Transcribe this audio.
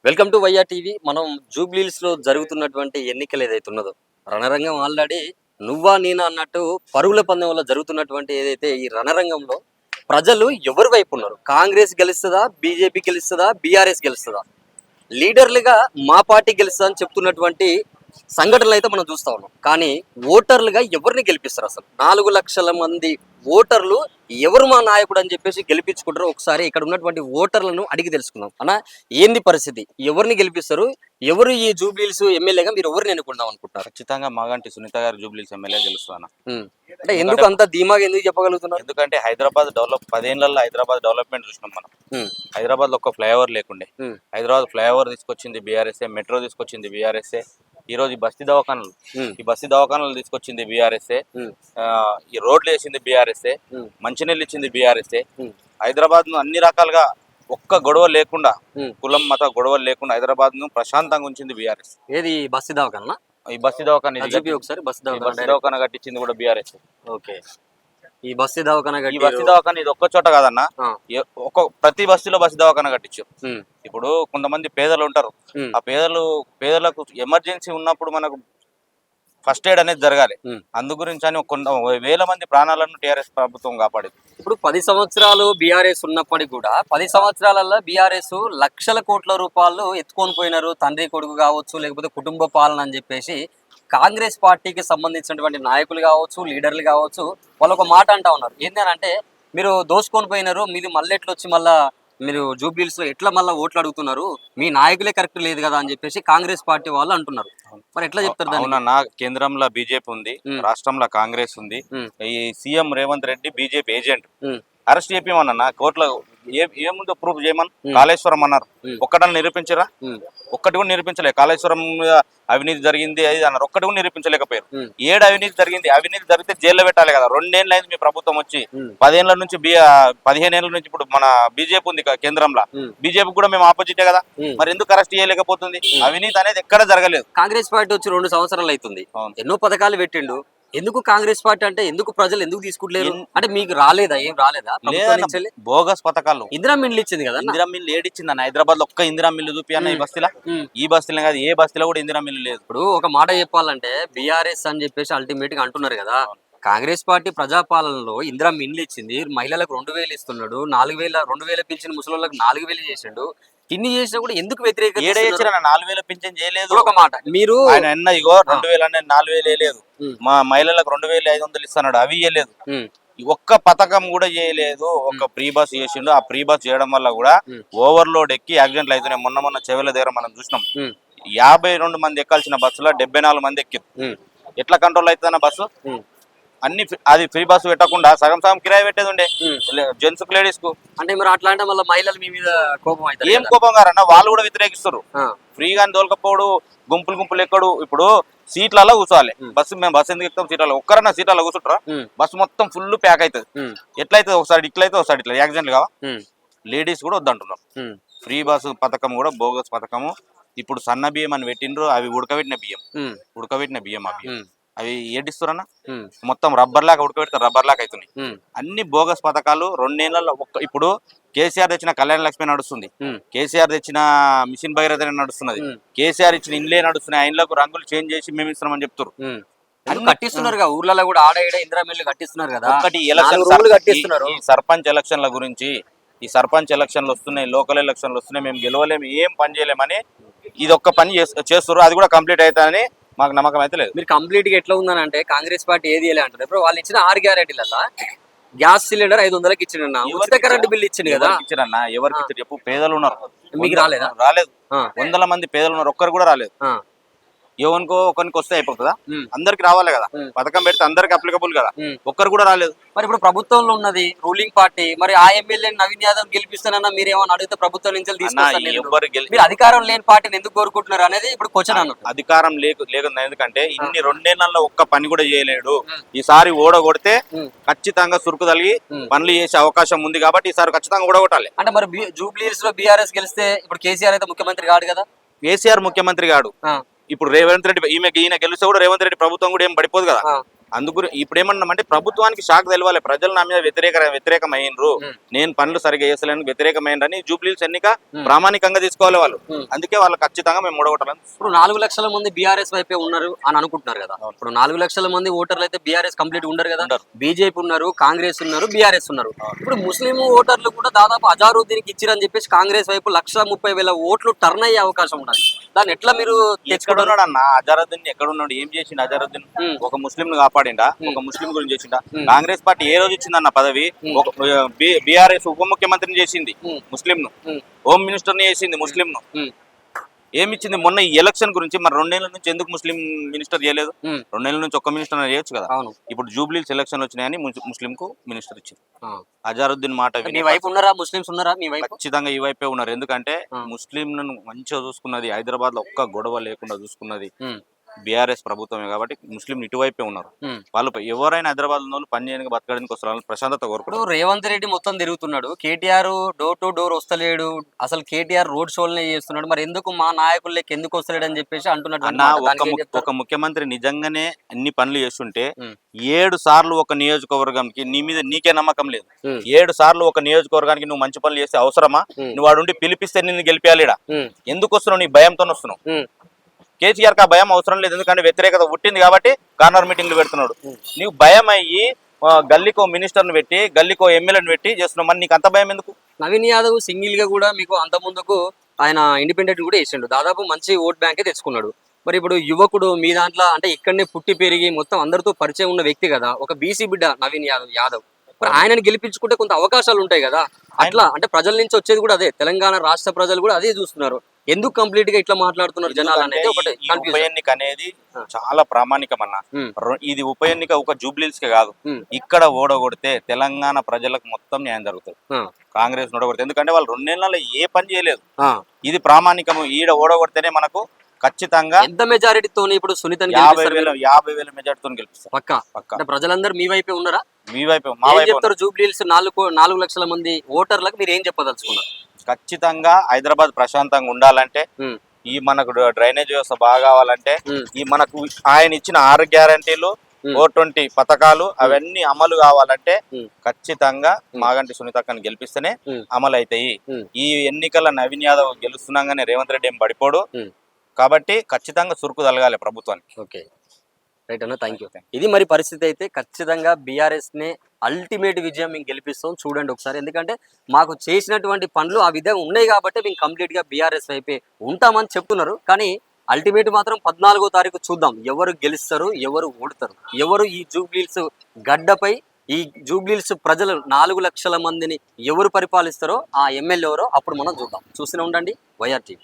Welcome to YR TV. మనం జూబ్లీహిల్స్ లో జరుగుతున్నటువంటి ఎన్నికలు ఏదైతే ఉన్నదో రణరంగం ఆల్రెడీ నువ్వా నేనా అన్నట్టు పరుగుల పందెం వల్ల జరుగుతున్నటువంటి ఏదైతే ఈ రణరంగంలో ప్రజలు ఎవరి వైపు ఉన్నారు? కాంగ్రెస్ గెలుస్తుందా, బీజేపీ గెలుస్తుందా, బీఆర్ఎస్ గెలుస్తుందా? లీడర్లుగా మా పార్టీ గెలుస్తుందా అని చెప్తున్నటువంటి సంఘటనలు అయితే మనం చూస్తా ఉన్నాం. కానీ ఓటర్లుగా ఎవరిని గెలిపిస్తారు? అసలు 4 లక్షల మంది ఓటర్లు ఎవరు మా నాయకుడు అని చెప్పేసి గెలిపించుకుంటారో ఒకసారి ఇక్కడ ఉన్నటువంటి ఓటర్లను అడిగి తెలుసుకుందాం. అన్న, ఏంది పరిస్థితి? ఎవరిని గెలిపిస్తారు? ఎవరు ఈ జూబ్లీహిల్స్ ఎమ్మెల్యేగా మీరు ఎవరిని ఎన్నుకుందాం అనుకుంటున్నారు? ఖచ్చితంగా మాగంటి సునీత గారు జూబ్లీహిల్స్ ఎమ్మెల్యే గెలుస్తాను. అంటే ఎందుకు అంత ధీమాగా ఎందుకు చెప్పగలుగుతున్నారు? ఎందుకంటే హైదరాబాద్ 10 ఏళ్లలో హైదరాబాద్ డెవలప్మెంట్ చూసినాం మనం. హైదరాబాద్ లో ఒక ఫ్లైఓవర్ లేకుండే. హైదరాబాద్ ఫ్లైఓవర్ తీసుకొచ్చింది బీఆర్ఎస్ఏ, మెట్రో తీసుకొచ్చింది బీఆర్ఎస్ఏ. ఈ రోజు ఈ బస్తీ దవాఖానాలు తీసుకొచ్చింది బీఆర్ఎస్ఏ, ఈ రోడ్లు వేసింది బీఆర్ఎస్ఏ, మంచినీళ్ళు ఇచ్చింది బీఆర్ఎస్ఏ. హైదరాబాద్ ను అన్ని రకాలుగా ఒక్క గొడవ లేకుండా, కులం మత గొడవలు లేకుండా హైదరాబాద్ ను ప్రశాంతంగా ఉంచింది బీఆర్ఎస్. ఏది బస్తీ దవాఖానా? ఈ బస్తీ దవాఖాన కట్టించింది కూడా బీఆర్ఎస్. ఓకే, ఈ బస్తీ దవాఖానా ఇది ఒక్క చోట కాదన్న, ప్రతి బస్తీలో బస్తీ దవాఖాన కట్టించు. ఇప్పుడు కొంతమంది పేదలు ఉంటారు, ఆ పేదలకు ఎమర్జెన్సీ ఉన్నప్పుడు మనకు ఫస్ట్ ఎయిడ్ అనేది జరగాలి. అందు గురించి అని కొంత వేల మంది ప్రాణాలను టీఆర్ఎస్ ప్రభుత్వం కాపాడింది. ఇప్పుడు 10 సంవత్సరాలు బీఆర్ఎస్ ఉన్నప్పటికీ కూడా 10 సంవత్సరాలలో బీఆర్ఎస్ లక్షల కోట్ల రూపాయలు ఎత్తుకొని పోయినారు. తండ్రి కొడుకు కావచ్చు, లేకపోతే కుటుంబ పాలన అని చెప్పేసి కాంగ్రెస్ పార్టీకి సంబంధించినటువంటి నాయకులు కావచ్చు, లీడర్లు కావచ్చు, వాళ్ళు ఒక మాట అంటా ఉన్నారు. ఏంటంటే మీరు దోసుకొని పోయినారు, మీరు మళ్ళీ ఎట్లా వచ్చి మళ్ళా మీరు జూబ్లీహిల్స్ లో ఎట్లా మళ్ళీ ఓట్లు అడుగుతున్నారు, మీ నాయకులే కరెక్ట్ లేదు కదా అని చెప్పేసి కాంగ్రెస్ పార్టీ వాళ్ళు అంటున్నారు. మరి ఎట్లా చెప్తారు దాన్ని? నా కేంద్రంలో బీజేపీ ఉంది, రాష్ట్రంలో కాంగ్రెస్ ఉంది. ఈ CM Revanth Reddy BJP agent. Arrest చేపిమన్నా కోర్టులో ఏముందో ప్రూఫ్ చేయమని. కాళేశ్వరం అన్నారు, ఒక్కటన్నా నిరూపించరా? ఒక్కటి కూడా నిరూపించలేదు. కాళేశ్వరం అవినీతి జరిగింది అది అన్నారు, ఒక్కటి కూడా నిరూపించలేకపోయారు. ఏడు అవినీతి జరిగింది, అవినీతి జరిగితే జైల్లో పెట్టాలి కదా. 2 ఏళ్ళు అయింది మీ ప్రభుత్వం వచ్చి, 10 ఏళ్ల నుంచి 15 ఏళ్ల నుంచి ఇప్పుడు మన బీజేపీ ఉంది కేంద్రంలో. బీజేపీ కూడా మేము ఆపోజిటే కదా, మరి ఎందుకు అరెస్ట్ చేయలేకపోతుంది? అవినీతి అనేది ఎక్కడ జరగలేదు. కాంగ్రెస్ పార్టీ వచ్చి 2 సంవత్సరాలు అవుతుంది, ఎన్నో పథకాలు పెట్టిండు. ఎందుకు కాంగ్రెస్ పార్టీ అంటే ఎందుకు ప్రజలు ఎందుకు తీసుకుంటలేరు? అంటే మీకు రాలేదా? ఏం రాలేదా? బోగస్ పథకాలు. ఇందిరా మిల్లు ఇచ్చింది కదా. ఇందిరా మిల్లు ఏడిచ్చింది అన్న? హైదరాబాద్ లో ఒక్క ఇందిరా మిల్లు చూపి అన్న. ఈ బస్తీలో కాదు, ఏ బస్తీలో కూడా ఇందిరా మిల్లు లేదు. ఇప్పుడు ఒక మాట చెప్పాలంటే బీఆర్ఎస్ అని చెప్పేసి అల్టిమేట్ గా అంటున్నారు కదా. కాంగ్రెస్ పార్టీ ప్రజాపాలనలో ఇందిరా మిల్లు ఇచ్చింది, మహిళలకు 2000 ఇస్తున్నాడు, 2000 పింఛన్ ముసలిళ్ళకి 4000 చేసిండు. ఇన్ని చేసినా కూడా ఎందుకు వ్యతిరేకత? 4000 పింఛన్ చేయలేదు. ఒక మాట మీరు ఆయన ఇగో 2000 అనే 4000 వేయలేదు, మా మహిళలకు 2500 ఇస్తున్నాడు, అవి ఇయ్యలేదు. ఒక్క పథకం కూడా చేయలేదు. ఒక ఫ్రీ బస్ చేసిండు. ఆ ఫ్రీ బస్ చేయడం వల్ల కూడా ఓవర్లోడ్ ఎక్కి యాక్సిడెంట్లు అవుతున్నాయి. మొన్న చెవుల దగ్గర మనం చూసినాం. 52 మంది ఎక్కాల్సిన బస్సులో 74 మంది ఎక్కిరు. ఎట్లా కంట్రోల్ అవుతుందన్న బస్సు? అన్ని అది ఫ్రీ బస్సు పెట్టకుండా సగం కిరాయి పెట్టేది ఉండే జెంట్స్ కు, లేడీస్ కు. అంటే మీరు అట్లా అంటే మళ్ళీ మహిళలు మీ మీద కోపం అవుతారు. ఏం కోపం గారన్న, వాళ్ళు కూడా వ్యతిరేకిస్తారు. ఫ్రీగా దోలకపోవడు, గుంపులు ఎక్కడు. ఇప్పుడు సీట్లలో కూర్చోవాలి. మేము బస్సు ఎందుకు ఎక్కుతాం? సీట్లలో ఒక్కరన్నా సీట్లలో కూర్చుంటారా? బస్సు మొత్తం ఫుల్ ప్యాక్ అవుతుంది. ఎట్లయితే ఒకసారి ఇట్లయితే ఒకసారి ఇట్లా యాక్సిడెంట్లు కావా? లేడీస్ కూడా వద్దంటున్నారు. ఫ్రీ బస్సు పథకం కూడా బోగస్ పథకము. ఇప్పుడు సన్న బియ్యం అని పెట్టిండ్రు, అవి ఉడకబెట్టిన బియ్యం. ఆ బియ్యం అవి ఏడిస్తారన్నా, మొత్తం రబ్బర్ లాగా ఉడకబెడతారు, రబ్బర్ లాగా అవుతున్నాయి. అన్ని బోగస్ పథకాలు 2 ఏళ్లలో. ఇప్పుడు కేసీఆర్ తెచ్చిన కళ్యాణ లక్ష్మి నడుస్తుంది, కేసీఆర్ తెచ్చిన మిషన్ భగీరథ నడుస్తున్నది, కేసీఆర్ ఇచ్చిన ఇండ్లే నడుస్తున్నాయి. ఆ ఇండ్లకు రంగులు చేంజ్ చేసి మేము ఇస్తున్నామని చెప్తారు. కట్టిస్తున్నారు కదా ఊర్లలో కూడా, ఆడ ఇందిరా మిల్లు కట్టిస్తున్నారు కదా. ఒకటి కట్టిస్తున్నారు. ఈ సర్పంచ్ ఎలక్షన్ల గురించి, ఈ సర్పంచ్ ఎలక్షన్లు వస్తున్నాయి, లోకల్ ఎలక్షన్లు వస్తున్నాయి, మేము గెలవలేము, ఏం పని చేయలేమని ఇది ఒక్క పని చేస్తారు. అది కూడా కంప్లీట్ అవుతాయని మాకు నమ్మకం అయితే లేదు. మీరు కంప్లీట్ గా ఎట్లా ఉందని అంటే కాంగ్రెస్ పార్టీ ఏది అంటారు. ఇప్పుడు వాళ్ళు ఇచ్చిన 6 గ్యారెంటీలలో గ్యాస్ సిలిండర్ 500కి ఇచ్చిండు, ఉచిత కరెంట్ బిల్ ఇచ్చింది కదా. ఇచ్చిరన్నా? ఎవరికి ఇచ్చారు చెప్పు? పేదలు ఉన్నారు. మీకు రాలేదా? రాలేదు. 100 మంది పేదలు ఉన్నారు, ఒక్కరు కూడా రాలేదు. ఎవరికో ఒకరికి వస్తే అయిపోతుందా? అందరికి రావాలి కదా. పథకం పెడితే అందరికి అప్లికబుల్ కదా. ఒక్కరు కూడా రాలేదు. మరి ఇప్పుడు ప్రభుత్వంలో ఉన్నది రూలింగ్ పార్టీ, మరి ఆ ఎమ్మెల్యే నవీన్ యాదవ్ గెలిపిస్తానన్నా మీరు ఏమన్నా అడిగితే ప్రభుత్వం నుంచి మీరు అధికారం లేని పార్టీని ఎందుకు కోరుకుంటున్నారు అనేది ఇప్పుడు క్వశ్చన్ అన్న. అధికారం లేదు, ఎందుకంటే ఇన్ని 2 ఏళ్లలో ఒక్క పని కూడా చేయలేడు. ఈసారి ఓడగొడితే ఖచ్చితంగా సురుకు తలిగి పనులు చేసే అవకాశం ఉంది కాబట్టి ఈసారి ఖచ్చితంగా ఓడగొట్టాలి. అంటే మరి జూబ్లీహిల్స్ లో బీఆర్ఎస్ గెలిస్తే ఇప్పుడు కేసీఆర్ అయితే ముఖ్యమంత్రి కాడు కదా. కేసీఆర్ ముఖ్యమంత్రి కాడు. ఇప్పుడు రేవంత్ రెడ్డి ఈయన గెలిస్తే కూడా రేవంత్ రెడ్డి ప్రభుత్వం కూడా ఏం పడిపోదు కదా. అందుకు ఇప్పుడు ఏమన్నామంటే ప్రభుత్వానికి షాక్ తెలవాలి, ప్రజలు నా మీద వ్యతిరేకమైనరు, నేను పనులు సరిగా చేస్తలేను వ్యతిరేకమైనరని జూబ్లీస్ ఎన్నిక ప్రామాణికంగా తీసుకోవాలి వాళ్ళు. అందుకే వాళ్ళు ఖచ్చితంగా మేము ఓడగొట్టాలని. ఇప్పుడు 4 లక్షల మంది బీఆర్ఎస్ వైపే ఉన్నారు అని అనుకుంటున్నారు కదా. ఇప్పుడు 4 లక్షల మంది ఓటర్లు అయితే బీఆర్ఎస్ కంప్లీట్ ఉండరు కదా. బీజేపీ ఉన్నారు, కాంగ్రెస్ ఉన్నారు, బీఆర్ఎస్ ఉన్నారు. ఇప్పుడు ముస్లిం ఓటర్లు కూడా దాదాపు అజారుద్దీన్కి ఇచ్చిరని చెప్పేసి కాంగ్రెస్ వైపు 1,30,000 ఓట్లు టర్న్ అయ్యే అవకాశం ఉన్నది. దాన్ని ఎట్లా మీరు ఎక్కడున్నాడు అన్న అజారుద్దీన్? ఎక్కడున్నాడు? ఏం చేసిండు అజారుద్దీన్? ఒక ముస్లిం ను కాపాడిండా? ఒక ముస్లిం గురించి చేసిండా? కాంగ్రెస్ పార్టీ ఏ రోజు ఇచ్చిందన్న పదవి? ఒక బీఆర్ఎస్ ఉప ముఖ్యమంత్రిని చేసింది ముస్లిం ను, హోమ్ మినిస్టర్ ని చేసింది ముస్లిం ను. ఏమిచ్చింది? మొన్న ఈ ఎలక్షన్ గురించి మరి 2 నెలల నుంచి ఎందుకు ముస్లిం మినిస్టర్ చేయలేదు? 2 నెలల నుంచి ఒక్క మినిస్టర్ చేయొచ్చు కదా. ఇప్పుడు జూబ్లీస్ ఎలక్షన్ వచ్చినాయని ముస్లిం కు మినిస్టర్ ఇచ్చింది. అజారుద్దీన్ మాట మీ వైపు ఉన్నారా? ముస్లింస్ ఉన్నారా మీ వైపు? ఖచ్చితంగా ఈ వైపే ఉన్నారు. ఎందుకంటే ముస్లింలను మంచిగా చూసుకున్నది, హైదరాబాద్ లో ఒక్క గొడవ లేకుండా చూసుకున్నది బీఆర్ఎస్ ప్రభుత్వమే కాబట్టి ముస్లిం ఇటువైపే ఉన్నారు. వాళ్ళు ఎవరైనా హైదరాబాద్ లో పని చేయడానికి బతకడానికి వస్తారు, ప్రశాంతత కోరుకుంటారు. రేవంత్ రెడ్డి మొత్తం తిరుగుతున్నాడు, కేటీఆర్ డోర్ టు డోర్ వస్తలేడు, అసలు కేటీఆర్ రోడ్ షోలనే చేస్తున్నాడు, మరి ఎందుకు మా నాయకులకి ఎందుకు వస్తలేడు అని చెప్పేసి అంటున్నాడు. ఒక ముఖ్యమంత్రి నిజంగానే అన్ని పనులు చేస్తుంటే 7 సార్లు ఒక నియోజకవర్గానికి నీ మీద నీకే నమ్మకం లేదు. 7 సార్లు ఒక నియోజకవర్గానికి నువ్వు మంచి పనులు చేస్తే అవసరమా? నువ్వు వాడుండి పిలిపిస్తే నిన్ను గెలిపేయాలి. ఎందుకు వస్తున్నావు? నీ భయంతో వస్తున్నావు. కేసీఆర్ కి ఆ భయం అవసరం లేదు, ఎందుకంటే వ్యతిరేకత పుట్టింది కాబట్టి కార్నర్ మీటింగ్లు పెడుతున్నాడు. నీకు భయం అయ్యి గల్లీకో మినిస్టర్ని పెట్టి గల్లీకో ఎమ్మెల్యేని పెట్టి చేస్తున్నావు, మరి నీకు అంత భయం ఎందుకు? నవీన్ యాదవ్ సింగిల్ గా కూడా మీకు అంత ముందుకు ఆయన ఇండిపెండెంట్ కూడా వేసిండు, దాదాపు మంచి ఓట్ బ్యాంకే తెచ్చుకున్నాడు. మరి ఇప్పుడు యువకుడు మీ దాంట్లో అంటే ఇక్కడనే పుట్టి పెరిగి మొత్తం అందరితో పరిచయం ఉన్న వ్యక్తి కదా, ఒక బీసీ బిడ్డ నవీన్ యాదవ్ మరి ఆయనని గెలిపించుకుంటే కొంత అవకాశాలు ఉంటాయి కదా. అట్లా అంటే ప్రజల నుంచి వచ్చేది కూడా అదే, తెలంగాణ రాష్ట్ర ప్రజలు కూడా అదే చూస్తున్నారు. ఎందుకు కంప్లీట్ గా ఇట్లా మాట్లాడుతున్నారు జనాలు అనేది ఒకటి. ఉప ఎన్నిక అనేది చాలా ప్రామాణికం అన్న. ఇది ఉప ఎన్నిక ఒక జూబ్లీస్ కే కాదు, ఇక్కడ ఓడగొడితే తెలంగాణ ప్రజలకు మొత్తం న్యాయం జరుగుతుంది. కాంగ్రెస్ ఓడగొడితే ఎందుకంటే వాళ్ళు 2 నెలల్లో ఏ పని చేయలేదు, ఇది ప్రామాణికము. ఈడ ఓడగొడితేనే మనకు ఖచ్చితంగా ఎంత మెజారిటీతో ఇప్పుడు సునీత 50,000 మెజారిటీతో గెలిపిస్తారు పక్కా. ప్రజలందరూ మీ వైపే ఉన్నారా? మీ వైపే. మా వైపు చెప్తారు జూబ్లీస్ 4 లక్షల మంది ఓటర్లకు మీరు ఏం చెప్పదలుచుకున్నారు? ఖచ్చితంగా హైదరాబాద్ ప్రశాంతంగా ఉండాలంటే, ఈ మనకు డ్రైనేజ్ వ్యవస్థ బాగా కావాలంటే, ఈ మనకు ఆయన ఇచ్చిన 6 గ్యారంటీలు 420 పథకాలు అవన్నీ అమలు కావాలంటే ఖచ్చితంగా మాగంటి సునీతక్కని గెలిపిస్తేనే అమలు అవుతాయి. ఈ ఎన్నికల నవీన్ యాదవ్ గెలుస్తున్నాగానే రేవంత్ రెడ్డి ఏం పడిపోడు కాబట్టి ఖచ్చితంగా సురుకు తలగాలి ప్రభుత్వానికి. ఓకే రైట్ అన్న, థ్యాంక్ యూ. ఇది మరి పరిస్థితి అయితే ఖచ్చితంగా బీఆర్ఎస్ నే అల్టిమేట్ విజయం మేము గెలిపిస్తాం, చూడండి ఒకసారి. ఎందుకంటే మాకు చేసినటువంటి పనులు ఆ విధంగా ఉన్నాయి కాబట్టి మేము కంప్లీట్ గా బీఆర్ఎస్ వైపే ఉంటామని చెప్తున్నారు. కానీ అల్టిమేట్ మాత్రం 14వ తారీఖు చూద్దాం ఎవరు గెలుస్తారు, ఎవరు ఓడతారు, ఎవరు ఈ జూబ్లీస్ గడ్డపై ఈ జూబ్లీస్ ప్రజలు 4 లక్షల మందిని ఎవరు పరిపాలిస్తారో ఆ ఎమ్మెల్యే ఎవరో అప్పుడు మనం చూద్దాం. చూస్తూనే ఉండండి వైఆర్ టీవీ.